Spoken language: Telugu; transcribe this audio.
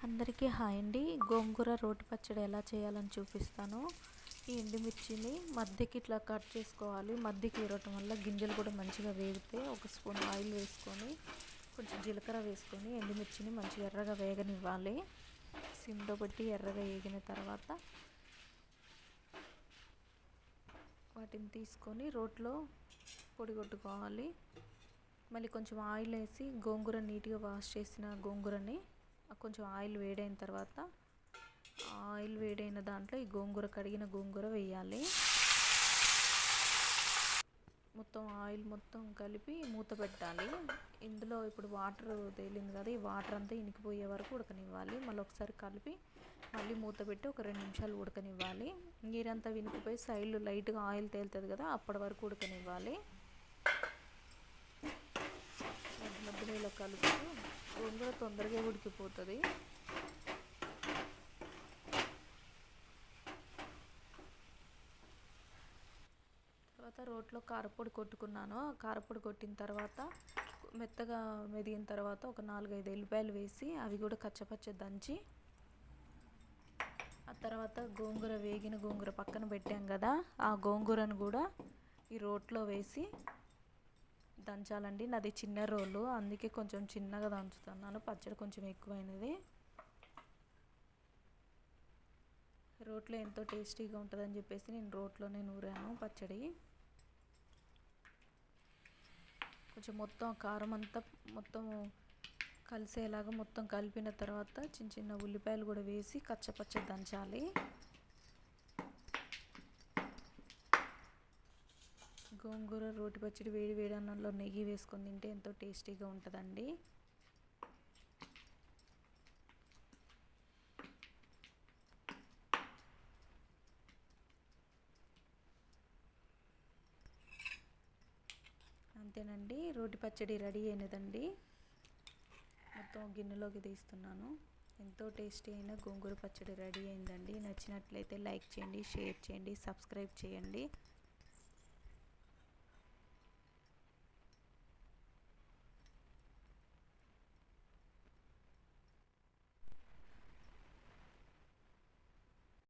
అందరికీ హాయ్ అండి. గోంగూర రోటి పచ్చడి ఎలా చేయాలని చూపిస్తాను. ఈ ఎండుమిర్చిని మధ్యకి ఇట్లా కట్ చేసుకోవాలి. మధ్యకి ఏరటం వల్ల గింజలు కూడా మంచిగా వేగితే ఒక స్పూన్ ఆయిల్ వేసుకొని కొంచెం జీలకర్ర వేసుకొని ఎండుమిర్చిని మంచిగా ఎర్రగా వేగనివ్వాలి. సిమ్లో పెట్టి ఎర్రగా వేగిన తర్వాత వాటిని తీసుకొని రోట్లో పొడి కొట్టుకోవాలి. మళ్ళీ కొంచెం ఆయిల్ వేసి గోంగూర నీట్గా వాష్ చేసిన గోంగూరని కొంచెం ఆయిల్ వేడైన తర్వాత ఆయిల్ వేడైన దాంట్లో ఈ గోంగూర కడిగిన గోంగూర వేయాలి. మొత్తం ఆయిల్ మొత్తం కలిపి మూత పెట్టాలి. ఇందులో ఇప్పుడు వాటర్ తేలింది కదా, ఈ వాటర్ అంతా ఇనికిపోయే వరకు ఉడకనివ్వాలి. మళ్ళీ ఒకసారి కలిపి మళ్ళీ మూత పెట్టి ఒక 2 నిమిషాలు ఉడకనివ్వాలి. నీరంతా వినికిపోయి సైడ్లు లైట్గా ఆయిల్ తేలుతుంది కదా, అప్పటి వరకు ఉడకనివ్వాలి. మధ్యలో ఇలా కలుపుతూ గోంగూర తొందరగా ఉడికిపోతుంది. తర్వాత రోట్లో కారపొడి కొట్టుకున్నాను. కారపొడి కొట్టిన తర్వాత మెత్తగా మెదిగిన తర్వాత ఒక 4-5 ఎల్లిపాయలు వేసి అవి కూడా కచ్చపచ్చ దంచి ఆ తర్వాత గోంగూర వేగిన గోంగూర పక్కన పెట్టాం కదా, ఆ గోంగూరను కూడా ఈ రోట్లో వేసి దంచాలండి. నాది చిన్న రోలు, అందుకే కొంచెం చిన్నగా దంచుతున్నాను. పచ్చడి కొంచెం ఎక్కువైనది. రోట్లో ఎంతో టేస్టీగా ఉంటుందని చెప్పేసి నేను రోట్లోనే నూరాను పచ్చడి. కొంచెం మొత్తం కారం అంతా మొత్తం కలిసేలాగా మొత్తం కలిపిన తర్వాత చిన్న చిన్న ఉల్లిపాయలు కూడా వేసి కచ్చపచ్చ దంచాలి. గోంగూర రోటి పచ్చడి వేడి వేడి అన్నంలో నెయ్యి వేసుకొని తింటే ఎంతో టేస్టీగా ఉంటుందండి. అంతేనండి, రోటి పచ్చడి రెడీ అయినదండి. మొత్తం గిన్నెలోకి తీస్తున్నాను. ఎంతో టేస్టీ అయిన గోంగూర పచ్చడి రెడీ అయిందండి. నచ్చినట్లయితే లైక్ చేయండి, షేర్ చేయండి, సబ్స్క్రైబ్ చేయండి.